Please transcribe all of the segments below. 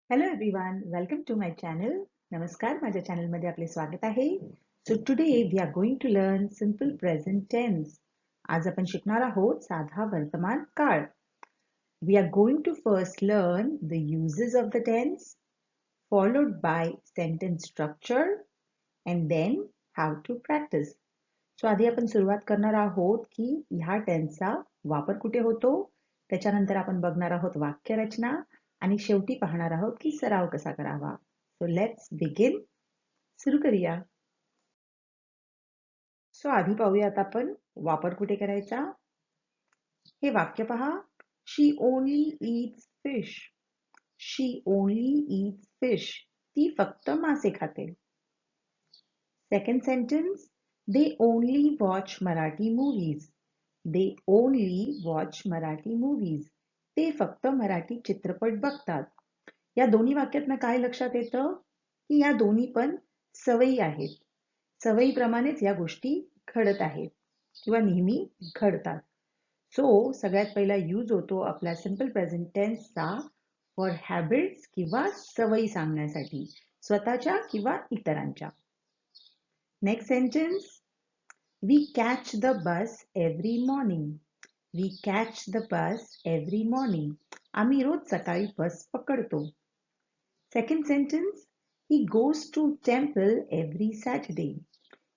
Hello everyone, welcome to my channel. नमस्कार, माझ्या चॅनलमध्ये आपले स्वागत आहे. So today we are going to learn simple present tense. आज आपण शिकणार आहोत साधा वर्तमान काळ. We are going to first learn the uses of the tense, followed by sentence structure, and then how to practice. So आधी आपण सुरुवात करणार आहोत की ह्या टेन्सचा वापर कुठे होतो, त्याच्यानंतर आपण बघणार आहोत वाक्यरचना आणि शेवटी पाहणार आहोत की सराव कसा करावा. So let's begin. सुरू करूया. सो आधी पाहूयात आपण वापर कुठे करायचा. हे वाक्य पहा. शी ओनली ईट्स फिश. शी ओनली ईट्स फिश. ती फक्त मासे खाते. Second sentence. They only watch Marathi movies. They only watch Marathi movies. ते फक्त मराठी चित्रपट बघतात. या दोन्ही वाक्यातनं काय लक्षात येतं की या दोन्ही पण सवयी आहेत. सवयीप्रमाणेच या गोष्टी घडत आहेत किंवा नेहमी घडतात. सो सगळ्यात पहिला यूज होतो आपल्या सिंपल प्रेझेंट टेन्सचा फॉर हॅबिट्स किंवा सवयी सांगण्यासाठी, स्वतःच्या किंवा इतरांच्या. Next sentence. We catch the bus every morning. We catch the bus every morning. आम्ही रोज सकाळी बस पकडतो. Second sentence. He goes to temple every Saturday.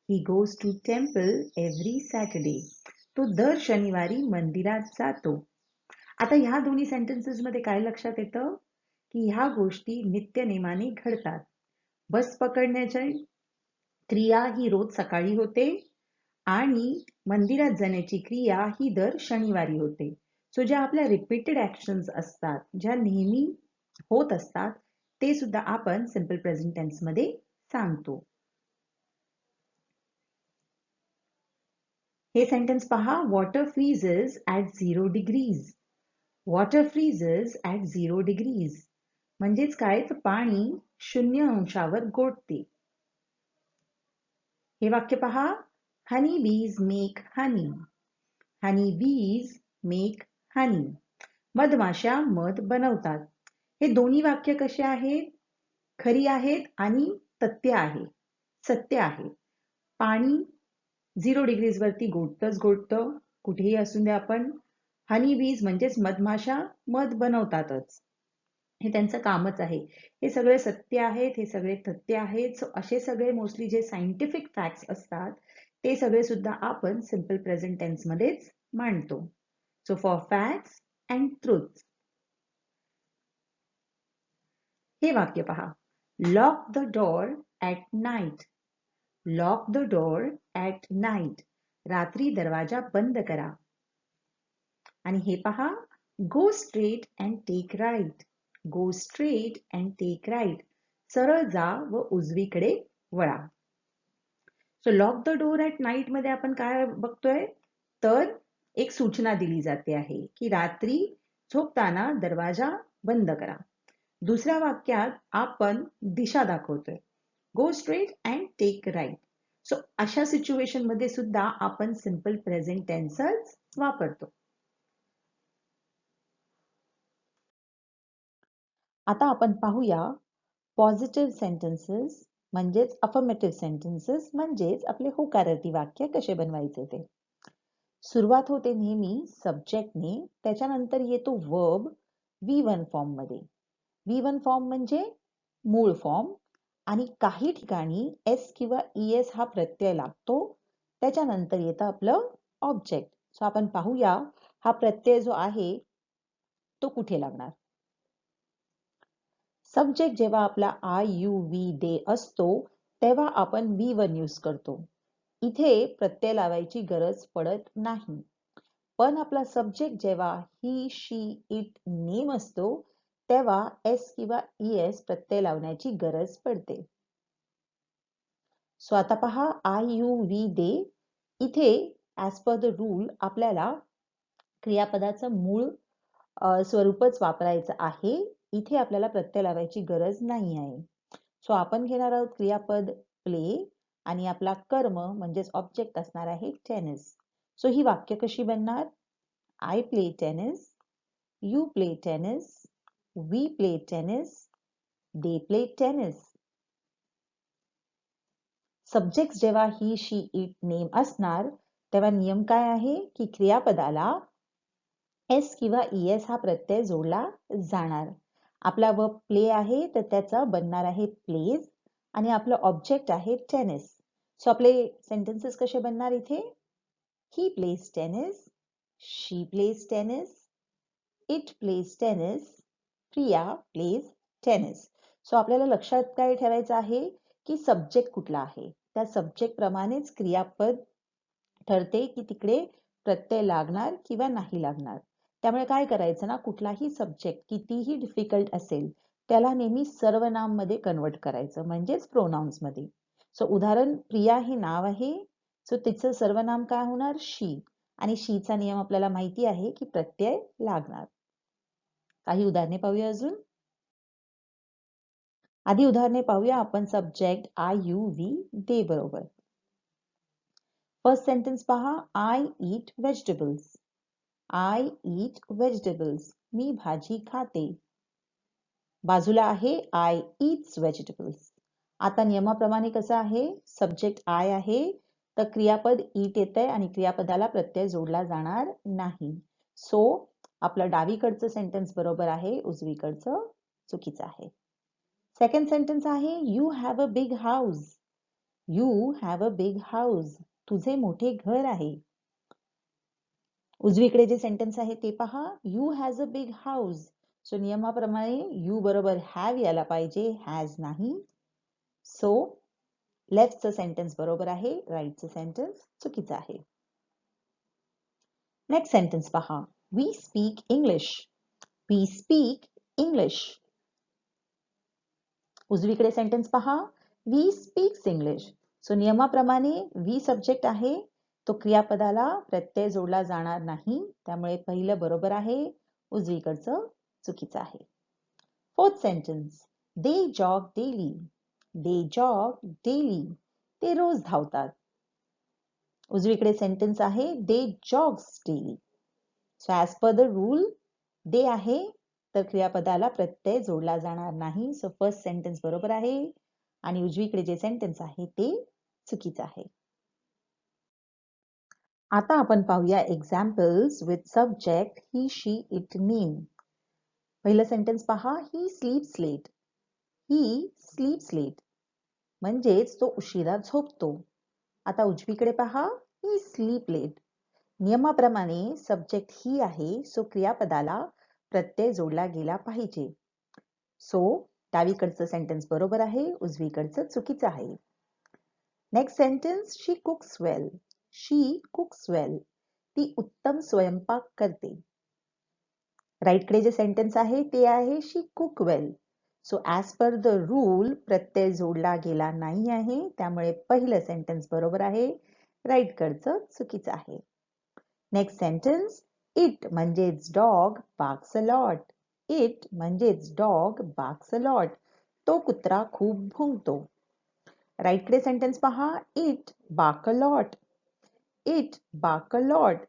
He goes to temple every Saturday. तो दर शनिवारी मंदिरात जातो. आता ह्या दोन्ही सेंटेन्सेस मध्ये काय लक्षात येतं की ह्या गोष्टी नित्यनेमाने घडतात. बस पकडण्याची क्रिया ही रोज सकाळी होते आणि मंदिरात जाण्याची क्रिया ही दर शनिवारी होते. सो ज्या आपल्या रिपीटेड ऍक्शन्स असतात, ज्या नेहमी होत असतात, ते सुद्धा आपण सिंपल प्रेझेंट टेन्स मध्ये सांगतो. हे सेंटेन्स पहा. Water freezes at 0 degrees. Water freezes at 0 degrees म्हणजेच काय, तर पाणी 0 अंशावर गोठते. हे वाक्य पहा. हनी बीज मेक हनी. हनी बीज मेक हनी. मधमाशा मध बनवतात. हे दोन्ही वाक्य कसे आहेत, खरी आहेत आणि तथ्य आहे, सत्य आहे. पाणी 0 डिग्रीज वरती गोठतच गोठतं, कुठेही असून द्या आपण. हनी बीज म्हणजेच मधमाशा मध बनवतातच, हे त्यांचं कामच आहे. हे सगळे सत्य आहेत, हे सगळे तथ्य आहेत. सो असे सगळे मोस्टली जे सायंटिफिक फॅक्ट्स असतात ते सगळे सुद्धा आपण सिंपल प्रेझेंट टेन्स मध्येच मांडतो. So for facts and truth. हे वाक्य पहा. Lock the door at night. Lock the door at night. रात्री दरवाजा बंद करा. आणि हे पहा. Go straight and take right. Go straight and take right. सरळ जा व उजवीकडे वळा. So lock the door at night मध्ये आपण काय बघतोय, तर एक सूचना दिली जाते आहे की रात्री झोपताना दरवाजा बंद करा. दुसऱ्या वाक्यात आपण दिशा दाखवतोय, go straight and take right. So अशा सिच्युएशन मध्ये सुद्धा आपण सिंपल प्रेझेंट टेन्सच वापरतो. आता आपण पाहूया पॉझिटिव्ह सेंटेन्सेस म्हणजेच अफर्मेटिव्ह सेंटेन्सेस म्हणजेच आपले होकारार्थी वाक्य कसे बनवायचे ते. सुरुवात होते नेहमी सब्जेक्टने, त्याच्यानंतर येतो वर्ब V1 फॉर्म मध्ये. V1 फॉर्म म्हणजे मूळ फॉर्म आणि काही ठिकाणी एस किंवा ES हा प्रत्यय लागतो. त्याच्यानंतर येतं आपलं ऑब्जेक्ट. सो आपण पाहूया हा प्रत्यय जो आहे तो कुठे लागणार. सब्जेक्ट जेव्हा आपला IUV डे असतो तेव्हा आपण V1 यूज करतो. इथे प्रत्यय लावायची गरज पडत नाही. पण आपला सब्जेक्ट जेव्हा ही शी इट नेम असतो तेव्हा एस किंवा ES प्रत्यय लावण्याची गरज पडते. सो आता पहा IUV डे. इथे ऍज पर द रूल आपल्याला क्रियापदाचं मूळ स्वरूपच वापरायचं आहे. इथे आपल्याला प्रत्यय लावायची गरज नाही आहे. सो आपण घेणार आहोत क्रियापद प्ले आणि आपला कर्म म्हणजेच ऑब्जेक्ट असणार आहे टेनिस. सो ही वाक्य कशी बनणार. I play tennis, you play tennis, we play tennis, They play tennis. Subject जेव्हा ही, शी, इट, नेम असणार तेव्हा नियम काय आहे की क्रियापदाला एस किंवा ईएस हा प्रत्यय जोडला जाणार. आपला वर्ब प्ले आहे तर त्याचा बनणार आहे प्लेज आणि आपलं ऑब्जेक्ट आहे टेनिस. सो आपले सेंटेन्सेस कसे बनणार इथे? He plays tennis, she plays tennis, it plays tennis, Priya plays tennis. So आपल्याला लक्षात काय ठेवायचं आहे की सब्जेक्ट कुठला आहे, त्या सब्जेक्ट प्रमाणेच क्रियापद ठरते की तिकडे प्रत्यय लागणार किंवा नाही लागणार. त्यामुळे काय करायचं ना, कुठलाही सब्जेक्ट कितीही डिफिकल्ट असेल त्याला नेहमी सर्वनाम मध्ये कन्वर्ट करायचं, म्हणजेच प्रोनाउन्स मध्ये. सो उदाहरण, प्रिया हे नाव आहे, सो तिचं सर्वनाम काय होणार? शी. आणि शीचा नियम आपल्याला माहिती आहे की प्रत्यय लागणार. काही उदाहरणे पाहूया अजून. आधी उदाहरणे पाहूया आपण subject I you we they बरोबर. फर्स्ट सेंटेन्स पहा, I eat vegetables. I eat vegetables. मी भाजी खाते. बाजूला आहे आय ईट्स व्हेजिटेबल्स. आता नियमाप्रमाणे कसं आहे, सब्जेक्ट आय आहे तर क्रियापद ईट येतंय आणि क्रियापदाला प्रत्यय जोडला जाणार नाही. सो आपलं डावीकडचं सेंटेन्स बरोबर आहे, उजवीकडचं चुकीचं आहे. सेकंड सेंटेन्स आहे, you have a big house. You have a big house. तुझे मोठे घर आहे. उजवीकडे जे सेंटेन्स आहे ते पहा, you has a big house. So नियमाप्रमाणे यू बरोबर हॅव यायला पाहिजे, हॅज नाही. सो लेफ्टचं सेंटेन्स बरोबर आहे, राईटचं सेंटेन्स चुकीचं आहे. नेक्स्ट सेंटेन्स पहा, we speak English. We speak English. उजवीकडे सेंटेन्स पहा, वी स्पीक्स इंग्लिश. सो नियमाप्रमाणे वी सब्जेक्ट आहे तो क्रियापदाला प्रत्यय जोडला जाणार नाही, त्यामुळे पहिलं बरोबर आहे, उजवीकडचं चुकीचं आहे. Fourth sentence, they jog daily. They jog daily. ते रोज धावतात. उजवीकडे सेंटेन्स आहे, they jogs daily. So as per the rule they आहे तर क्रियापदाला प्रत्यय जोडला जाणार नाही. सो फर्स्ट सेंटेन्स बरोबर आहे आणि उजवीकडे जे सेंटेन्स आहे ते चुकीचं आहे. आता आपण पाहूया examples with subject he, she, it, name. पहिलं सेंटेन्स पहा, ही स्लीप्स लेट. ही स्लीप्स लेट म्हणजेच तो उशिरा झोपतो. आता उजवीकडे पहा, ही स्लीप लेट. नियमाप्रमाणे सब्जेक्ट ही आहे सो क्रियापदाला प्रत्यय जोडला गेला पाहिजे. सो डावीकडचं सेंटेन्स बरोबर आहे, उजवीकडचं चुकीचं आहे. नेक्स्ट सेंटेन्स, शी कुक्स वेल. शी कुक्स वेल. ती उत्तम स्वयंपाक करते. राईटकडे जे सेंटेन्स आहे ते आहे, she cook well. So as per the rule प्रत्यय जोडला गेला नाही आहे, त्यामुळे पहिलं सेंटेन्स बरोबर आहे, राईटकडचं चुकीचं आहे. नेक्स्ट सेंटेन्स, इट म्हणजेच dog barks a lot. It म्हणजेच डॉग बार्क्स अ लॉट. तो कुत्रा खूप भुंकतो. राईटकडे सेंटेन्स पहा, it bark a lot. It bark a lot.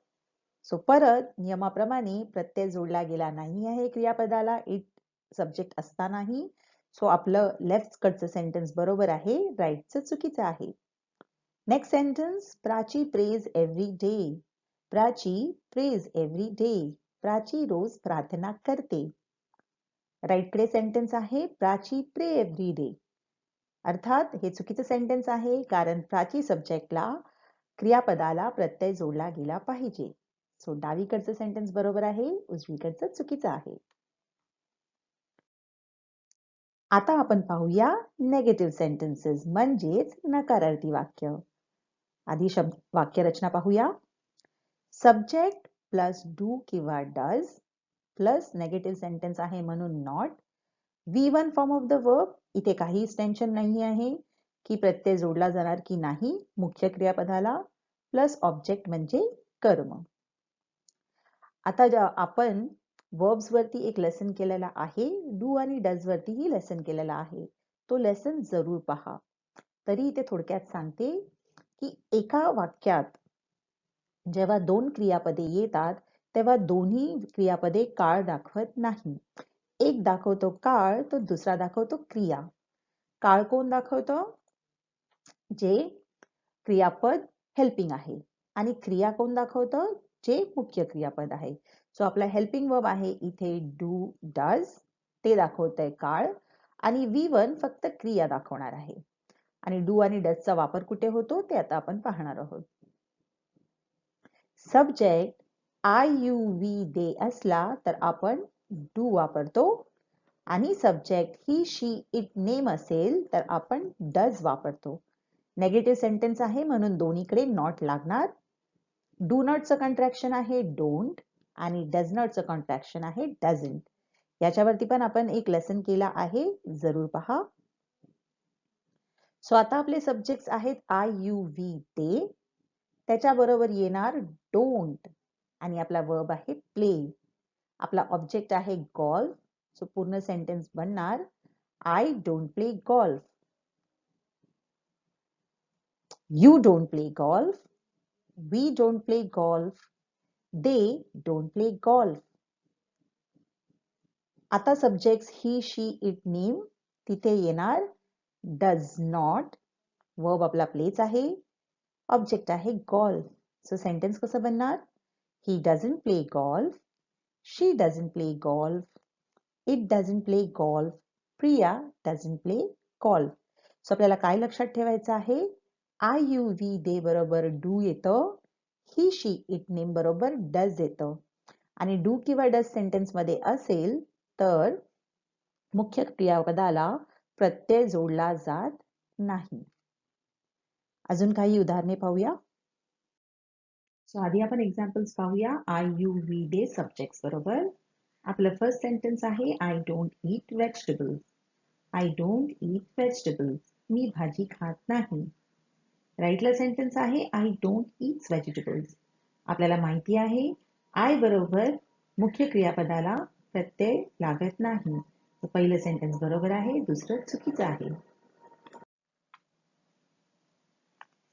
So परत नियमाप्रमाणे प्रत्यय जोडला गेला नाही आहे क्रियापदाला इट सब्जेक्ट असतानाही. सो आपलं लेफ्ट कडचं सेंटेन्स बरोबर आहे, राईटचं चुकीचं आहे. Next sentence, Prachi prays every day. Prachi prays every day. Prachi रोज प्रार्थना करते. राईटकडे सेंटेन्स आहे, प्राची प्रे एव्हरी डे. अर्थात हे चुकीचं सेंटेन्स आहे कारण प्राची सब्जेक्टला क्रियापदाला प्रत्यय जोडला गेला पाहिजे. सो डावीकडचं सेंटेन्स बरोबर आहे, उजवीकडचं चुकीचं आहे. आता आपण पाहूया नेगेटिव्ह सेंटेन्सेस म्हणजेच नकारार्थी वाक्य. आधी वाक्य रचना पाहूया. सब्जेक्ट प्लस डू किंवा डज प्लस नेगेटिव्ह सेंटेन्स आहे म्हणून not. V1 form of the verb. इथे काहीच टेन्शन नाही आहे की प्रत्यय जोडला जाणार की नाही मुख्य क्रियापदाला, प्लस ऑब्जेक्ट म्हणजे कर्म. आता आपण वर्ब्स वरती एक लेसन केलेला आहे, डू आणि डज वरतीही लेसन केलेला आहे. तो लेसन जरूर पहा. तरी इथे थोडक्यात सांगते की एका वाक्यात जेव्हा दोन क्रियापदे येतात तेव्हा दोन्ही क्रियापदे काळ दाखवत नाही. एक दाखवतो काळ तो दुसरा दाखवतो क्रिया. काळ कोण दाखवतं? जे क्रियापद हेल्पिंग आहे आणि क्रिया कोण दाखवतं? जे मुख्य क्रियापद आहे. सो आपला हेल्पिंग वर्ब आहे इथे डू डज, ते दाखवतंय काळ, आणि V1 फक्त क्रिया दाखवणार आहे. आणि डू आणि डजचा वापर कुठे होतो ते आता आपण पाहणार आहोत. सब्जेक्ट IUV दे असला तर आपण डू वापरतो आणि subject he she it name असेल तर आपण डज वापरतो. नेगेटिव्ह सेंटेन्स आहे म्हणून दोन्हीकडे नॉट लागणार. डू नॉटचं कॉन्ट्रॅक्शन आहे डोंट आणि डज नॉटचं कॉन्ट्रॅक्शन आहे डझंट. याच्यावरती पण आपण एक लेसन केला आहे, जरूर पहा. सो आता आपले सब्जेक्ट्स आहेत IUV ते, त्याच्याबरोबर येणार डोंट आणि आपला वर्ब आहे प्ले. आपला ऑब्जेक्ट आहे गोल्फ. सो पूर्ण सेंटेन्स बनणार I don't play golf, you don't play golf, we don't play golf, they don't play golf. आता subjects he she it name, तिथे येणार डज नॉट, वर्ब आपला प्लेच आहे, ऑब्जेक्ट आहे गोल्फ. सो सेंटेन्स कसं बनणार? He doesn't play golf, she doesn't play golf, it doesn't play golf, Priya doesn't play golf. So आपल्याला काय लक्षात ठेवायचं आहे? IUV दे बरोबर डू येतं, ही शी इट नेम बरोबर डज येतं, आणि डू किंवा डज सेंटेन्स मध्ये असेल तर मुख्य क्रियापदाला प्रत्यय जोडला जात नाही. अजून काही उदाहरणे पाहूया. सो आधी आपण एक्झाम्पल्स पाहूया IUV दे सब्जेक्ट्स बरोबर. आपलं फर्स्ट सेंटेन्स आहे I don't eat vegetables. I don't eat vegetables, मी भाजी खात नाही. राईटला सेंटेन्स आहे आय डोंट ईट व्हेजिटेबल्स. आपल्याला माहिती आहे आय बरोबर मुख्य क्रियापदाला प्रत्यय लागत नाही. पहिलं सेंटेन्स बरोबर आहे, दुसरं चुकीचं आहे.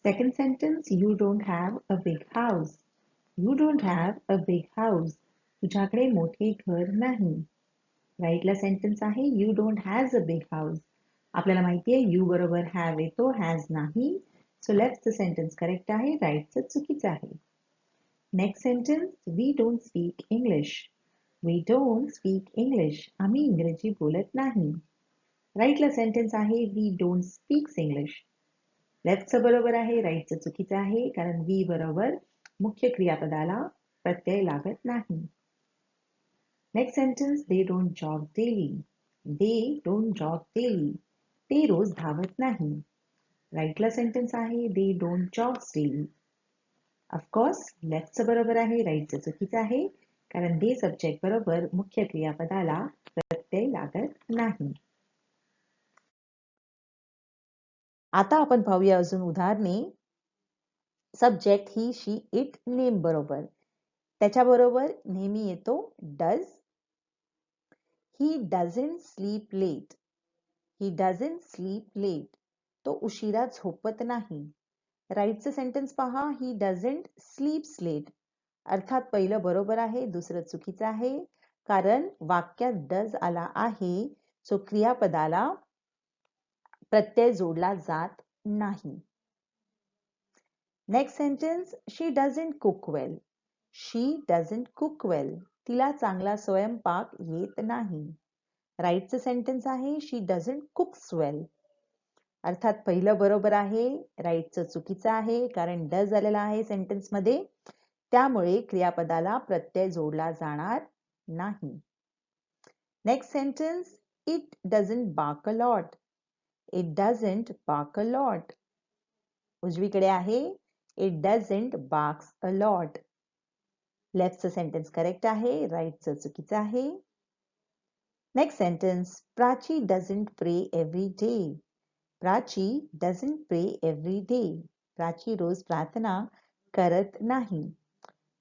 Second sentence you don't have a big house. You don't have a big house, तुझ्याकडे मोठे घर नाही. राईटला सेंटेन्स आहे you don't has a big house. आपल्याला माहिती आहे यू बरोबर हॅव येतो, हॅज नाही. सो लेफ्टचं सेंटेन्स करेक्ट आहे, राईटचं चुकीचं आहे. Next sentence we don't speak English. We don't speak English, आम्ही इंग्रजी बोलत नाही. राईटला सेंटेन्स आहे वी डोंट स्पीक्स इंग्लिश. लेफ्टचं बरोबर आहे, राईटचं चुकीचं आहे, कारण वी बरोबर मुख्य क्रियापदाला प्रत्यय लागत नाही. Next sentence they don't jog daily. They don't jog daily, ते रोज धावत नाही. राईटला सेंटेन्स आहे they don't jog daily. Of course लेफ्टचं बरोबर आहे, राईटचं चुकीचं आहे, कारण दे सब्जेक्ट बरोबर मुख्य क्रियापदाला प्रत्यय लागत नाही. आता आपण पाहूया अजून उदाहरणे. Subject he she it name बरोबर, त्याच्याबरोबर नेहमी येतो does. He doesn't sleep late. He doesn't sleep late, तो उशिरा झोपत नाही. राईटचं सेंटेन्स पहा, ही डझंट स्लीप्स लेट. अर्थात पहिलं बरोबर आहे, दुसरं चुकीचं आहे, कारण वाक्यात डज आला आहे. सो क्रियापदाला प्रत्यय जोडला जात नाही. Next sentence she doesn't cook well. She doesn't cook well, तिला चांगला स्वयंपाक येत नाही. राईटचं सेंटेन्स आहे शी डझंट कुक्स वेल. अर्थात पहिलं बरोबर आहे, राईटचं चुकीचं आहे, कारण डज आलेला आहे सेंटेन्स मध्ये, त्यामुळे क्रियापदाला प्रत्यय जोडला जाणार नाही. Next sentence it doesn't bark a lot. It doesn't bark a lot, उजवीकडे आहे it doesn't barks a lot. लेफ्टचं सेंटेन्स करेक्ट आहे, राईटचं चुकीचं आहे. Next sentence Prachi doesn't pray every day. Prachi doesn't pray every day, Prachi रोज प्रार्थना करत नाही.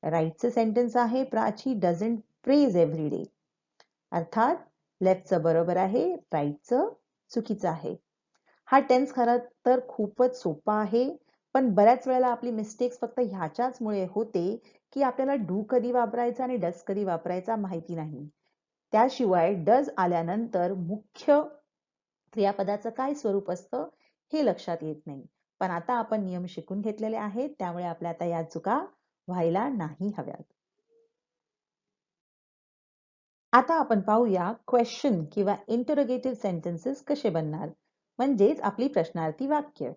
राईटचं सेंटेन्स आहे Prachi doesn't prays every day. अर्थात लेफ्टचं बरोबर आहे, राईटचं चुकीचं आहे. हा टेन्स खरं तर खूपच सोपा आहे, पण बऱ्याच वेळेला आपली मिस्टेक्स फक्त ह्याच्याच मुळे होते की आपल्याला डू कधी वापरायचा आणि डज कधी वापरायचा माहिती नाही. त्याशिवाय डज आल्यानंतर मुख्य क्रियापदाचं काय स्वरूप असतं हे लक्षात येत नाही. पण आता आपण नियम शिकून घेतलेले आहेत, त्यामुळे आपल्या आता या चुका व्हायला नाही हव्यात. आता आपण पाहूया क्वेश्चन किंवा इंटरोगेटिव्ह सेंटेन्सेस कसे बनणार, म्हणजेच आपली प्रश्नार्थी वाक्य.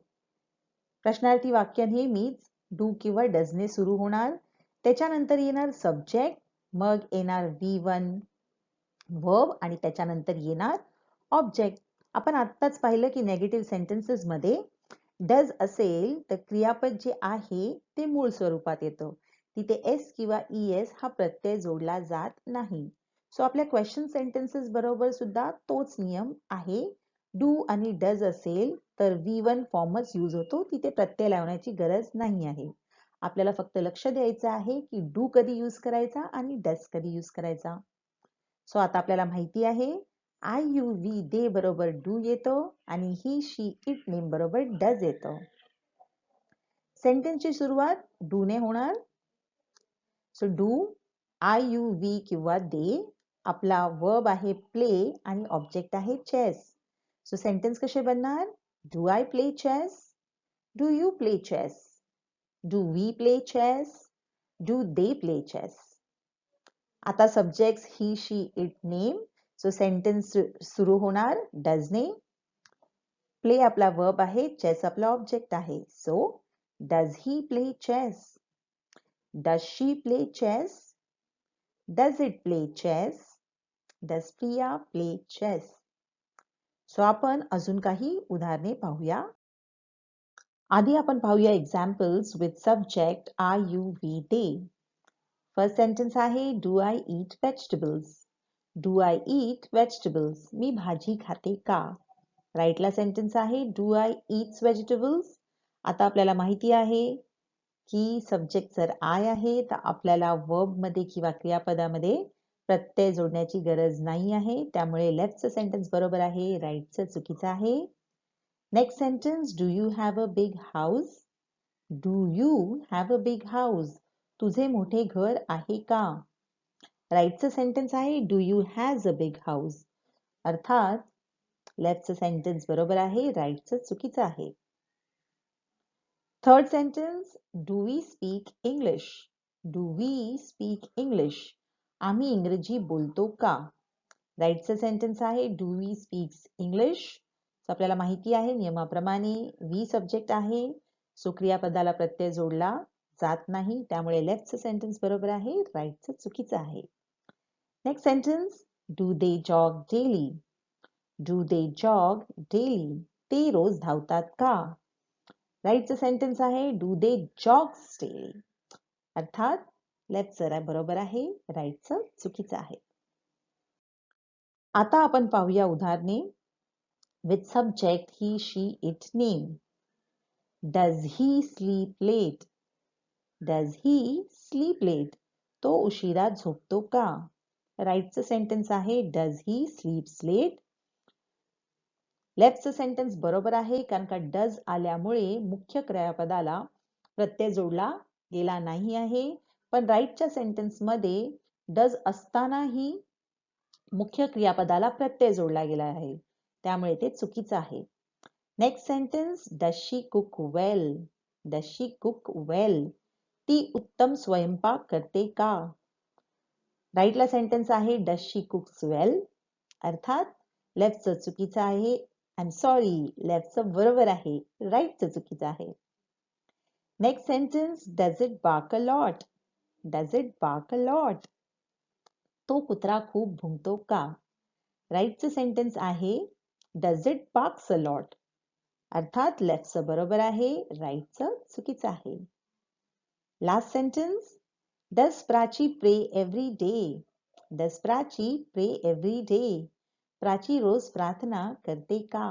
प्रश्नार्थी वाक्य नेहमीच डू किंवा डजने सुरू होणार. त्याच्यानंतर येणार सब्जेक्ट, मग येणार V1 वर्ब आणि त्याच्यानंतर येणार ऑब्जेक्ट. आपण आत्ताच पाहिलं की नेगेटिव्ह सेंटेन्सेस मध्ये डज असेल तर क्रियापद जे आहे ते मूळ स्वरूपात येतं. तिथे एस किंवा ES हा प्रत्यय जोडला जात नाही. सो आपल्या क्वेश्चन सेंटेन्सेस बरोबर सुद्धा तोच नियम आहे. डू आणि डज असेल तर V1 फॉर्मच यूज होतो, तिथे प्रत्यय लावण्याची गरज नाही आहे. आपल्याला फक्त लक्ष द्यायचं आहे की डू कधी यूज करायचा आणि डज कधी यूज करायचा. सो आता आपल्याला माहिती आहे आय यू वी दे बरोबर डू येतो आणि ही शी इट नेम बरोबर डज येतो. सेंटेन्सची सुरुवात डू ने होणार. So do, I you we किंवा दे. आपला वर्ब आहे प्ले आणि ऑब्जेक्ट आहे चेस. सो सेंटेन्स कसे बनणार? Do I play chess? Do you play chess? Do we play chess? Do they play chess? आता subjects he she it name. So sentence सुरू होणार डजने. प्ले आपला वर्ब आहे, चेस आपला ऑब्जेक्ट आहे. So does he play chess? Does she play chess? Does it play chess? Does Priya play chess? So आपण अजून काही उदाहरणे पाहूया. आधी आपण पाहूया examples with subject I you we they. First sentence आहे do I eat vegetables? Do I eat vegetables? मी भाजी खाते का? राईटला सेंटेन्स आहे डू आय ईट्स व्हेजिटेबल्स? आता आपल्याला माहिती आहे की सब्जेक्ट जर आय आहे तर आपल्याला वर्ब मध्ये किंवा क्रियापदामध्ये प्रत्यय जोडण्याची गरज नाही आहे, त्यामुळे लेफ्टचं सेंटेन्स बरोबर आहे, राईटचं चुकीचं आहे. Next sentence do you have a big house? Do you have a big house? तुझे मोठे घर आहे का? राईटचं सेंटेन्स आहे do you has a big house? अर्थात लेफ्टचं सेंटेन्स बरोबर आहे, राईटचं चुकीचं आहे. Third sentence do we speak English? Do we speak English? आम्ही इंग्रजी बोलतो का? राईटचं सेंटेन्स आहे डू वी स्पीक्स इंग्लिश? आपल्याला माहिती आहे नियमाप्रमाणे वी सब्जेक्ट आहे, सो क्रियापदाला प्रत्यय जोडला जात नाही, त्यामुळे लेफ्टचं सेंटेन्स बरोबर आहे, राईटचं चुकीचं आहे. Next sentence do they jog daily? Do they jog daily? ते रोज धावतात का? राईटचं सेंटेन्स आहे डू दे जॉग्स डेली? अर्थात लेफ्टचं बरोबर आहे, राईटचं चुकीचं आहे. आता आपण पाहूया उदाहरणे with subject he she it name. Does he sleep late? Does he sleep late? तो उशिरा झोपतो का? राईटचं सेंटेन्स आहे डज ही स्लीप्स लेट? लेफ्टचं सेंटेन्स बरोबर आहे, कारण का डज आल्यामुळे मुख्य क्रियापदाला प्रत्यय जोडला गेला नाही आहे, पण राईटच्या सेंटेन्समध्ये डज असतानाही मुख्य क्रियापदाला प्रत्यय जोडला गेला आहे, त्यामुळे ते चुकीचं आहे. Next sentence does she cook well? Does she cook well? ती उत्तम स्वयंपाक करते का? राईटला सेंटेन्स आहे डज शी कुक्स वेल? अर्थात लेफ्टचं चुकीचं आहे. आय एम सॉरी, लेफ्टचं बरोबर आहे, राईटचं चुकीचं आहे. Next sentence does it bark a lot? Does it bark a lot? तो कुत्रा खूप भुंकतो का? राईटचं सेंटेन्स आहे does it barks a lot? अर्थात लेफ्टचं बरोबर आहे, राईटचं चुकीचं आहे. लास्ट सेंटेन्स डज प्राची प्रे एव्हरी डे? डज प्राची प्रे एव्हरी डे? प्राची रोज प्रार्थना करते का?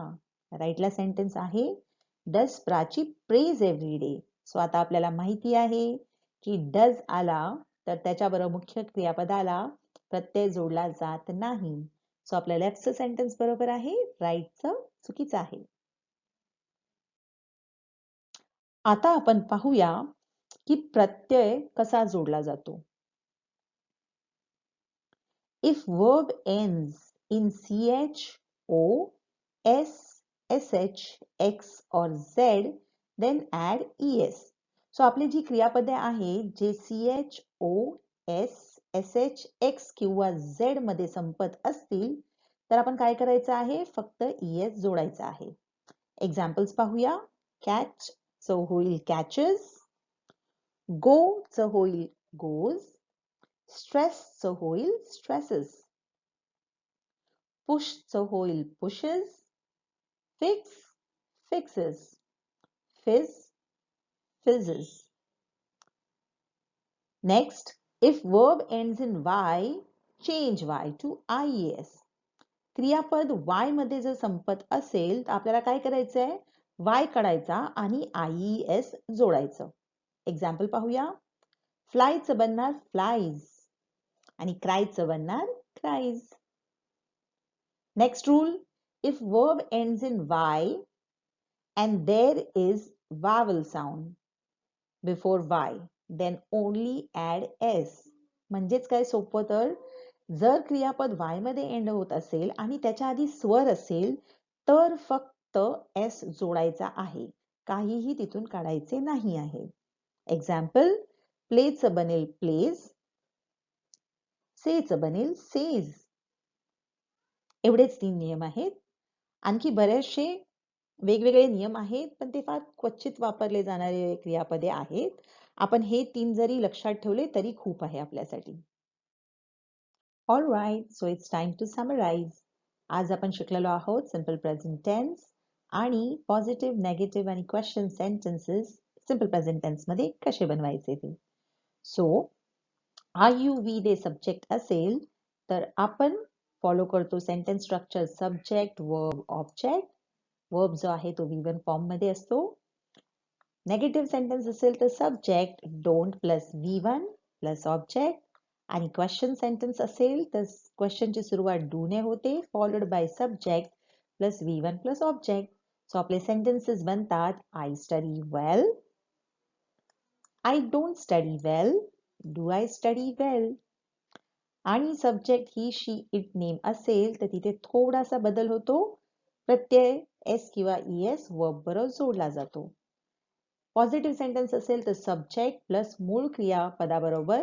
राईटला सेंटेन्स आहे does Prachi prays every day? So आता आपल्याला माहिती आहे की डज आला तर त्याच्याबरोबर मुख्य क्रियापदाला प्रत्यय जोडला जात नाही, सो आपल्या लेफ्टचं सेंटेन्स बरोबर आहे, राईटचं चुकीचं आहे. आता आपण पाहूया की प्रत्यय कसा जोडला जातो. If verb ends in ch, o, s, sh, x or z, then add es. So आपली जी क्रियापदे आहेत जे ch, o, s, sh, x किंवा z मध्ये संपत असतील तर आपण काय करायचं आहे? फक्त es जोडायचा आहे. एक्झाम्पल्स पाहूया. कॅच चं होईल catches, go चं होईल goes, stress चं होईल stresses, push चं होईल pushes, fix fixes, fizz fizzes. Next, if verb ends in y, change y to ies. क्रियापद y मध्ये जर संपत असेल तर आपल्याला काय करायचंय? y काढायचा आणि ies जोडायचं. एक्झाम्पल पाहूया. फ्लायचं बनणार फ्लाईज आणि क्रायचं बनणार cries. Next rule, if verb ends in y and there is vowel sound before y, then only add s. म्हणजेच काय सोपं तर जर क्रियापद y मध्ये एंड होत असेल आणि त्याच्या आधी स्वर असेल तर फक्त s जोडायचा आहे. काहीही तिथून काढायचे नाही आहे. एक्झाम्पल, प्लेचं बनेल प्लेज, सेचं बनेल सेज. एवढेच 3 नियम आहेत. आणखी बरेचसे वेगवेगळे नियम आहेत पण ते फार क्वचित वापरले जाणारे क्रियापदे आहेत. आपण हे 3 जरी लक्षात ठेवले तरी खूप आहे आपल्यासाठी. All right, so it's time to summarize. आज आपण शिकलेलो आहोत सिंपल प्रेझेंट टेन्स आणि पॉझिटिव्ह, नेगेटिव्ह आणि question sentences simple present tense मध्ये कसे बनवायचे ते. सो IUV दे सब्जेक्ट असेल तर आपण फॉलो करतो sentence structure subject, verb, object. Verb जो आहे तो V1 फॉर्म मध्ये असतो. नेगेटिव्ह सेंटेन्स असेल तर subject don't plus V1 plus object आणि क्वेश्चन सेंटेन्स असेल तर क्वेश्चनची सुरुवात डू ने होते followed by subject plus V1 plus object. So आपले सेंटेन्सेस बनतात I study well, I don't study well, do I study well. आणि subject he, she, it, name असेल तर तिथे थोडासा बदल होतो. प्रत्यय एस किंवा es वर्ब बरोबर जोडला जातो. पॉझिटिव्ह सेंटेन्स असेल तर सब्जेक्ट प्लस मूळ क्रियापदाबरोबर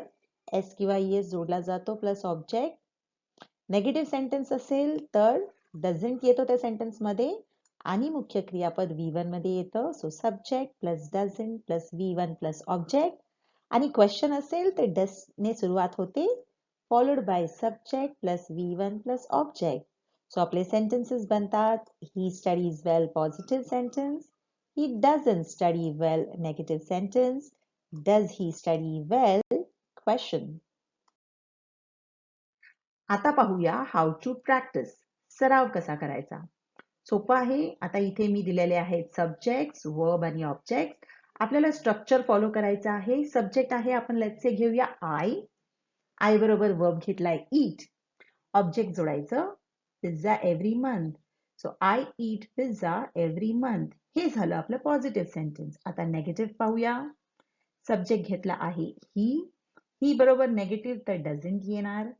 एस किंवा es जोडला जातो प्लस ऑब्जेक्ट. नेगेटिव्ह सेंटेन्स असेल तर डझंट येतो त्या सेंटेन्स मध्ये आणि मुख्य क्रियापद V1 मध्ये येतं. So subject plus doesn't plus V1 plus object. आणि क्वेश्चन असेल तर डस ने सुरुवात होते followed by subject plus V1 plus object. So आपले sentences बनतात he studies well positive sentence, he doesn't study well negative sentence, does he study well question. आता पाहूया how to practice. सराव कसा करायचा. सोपं आहे. आता इथे मी दिलेले आहेत सब्जेक्ट्स, वर्ब आणि ऑब्जेक्ट. आपल्याला स्ट्रक्चर फॉलो करायचं आहे. सब्जेक्ट आहे आपण लेट्स से घेऊया आय बरोबर वर्ब घेतलाय ईट. ऑब्जेक्ट जोडायचं pizza every month. So I eat pizza every month. हे झालं आपलं पॉझिटिव्ह सेंटेन्स. आता नेगेटिव्ह पाहूया. सब्जेक्ट घेतला आहे ही बरोबर नेगेटिव्ह तर डझंट येणार.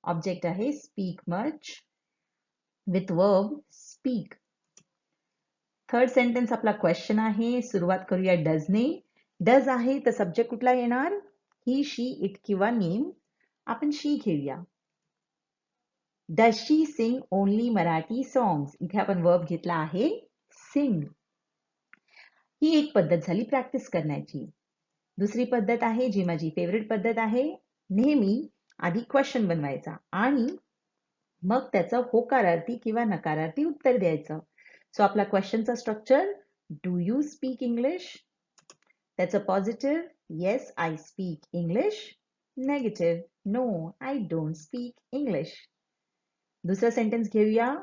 ऑब्जेक्ट आहे speak much with verb speak. Third sentence आपला क्वेश्चन आहे. सुरुवात करूया डझने. डज आहे तर सब्जेक्ट कुठला येणार? ही, शी, इट किंवा नेम. आपण शी घेऊया. Does she sing only Marathi songs? इथे आपण वर्ब घेतला आहे सिंग. ही एक पद्धत झाली प्रॅक्टिस करण्याची. दुसरी पद्धत आहे जी माझी फेवरेट पद्धत आहे. नेहमी आधी क्वेश्चन बनवायचा आणि मग त्याचं होकारार्थी किंवा नकारार्थी उत्तर द्यायचं. सो आपला क्वेश्चनचा structure do you speak English. त्याचं positive yes I speak English. Negative no I don't speak English. दुसरा सेंटेन्स घेऊया.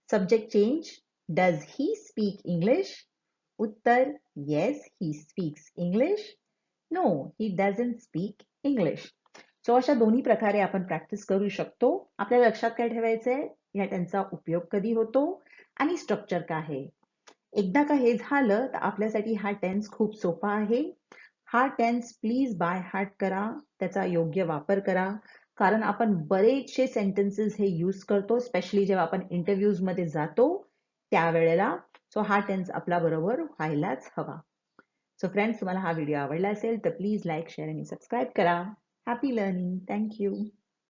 Subject change. Does he speak English. उत्तर yes he speaks English. No he doesn't speak English. So अशा दोन्ही प्रकारे आपण practice करू शकतो. आपल्याला लक्षात काय ठेवायचंय या त्यांचा उपयोग कधी होतो आणि स्ट्रक्चर काय आहे. एकदा का हे झालं तर आपल्यासाठी हा टेन्स खूप सोपा आहे. हा टेन्स प्लीज बाय हार्ट करा. त्याचा योग्य वापर करा कारण आपण बरेचसे सेंटेन्सेस हे यूज करतो, स्पेशली जेव्हा आपण इंटरव्ह्यूज मध्ये जातो त्यावेळेला. सो हा टेन्स आपला बरोबर व्हायलाच हवा. सो फ्रेंड्स, तुम्हाला हा व्हिडिओ आवडला असेल तर प्लीज लाईक, शेअर आणि सबस्क्राईब करा. Happy learning. थँक्यू.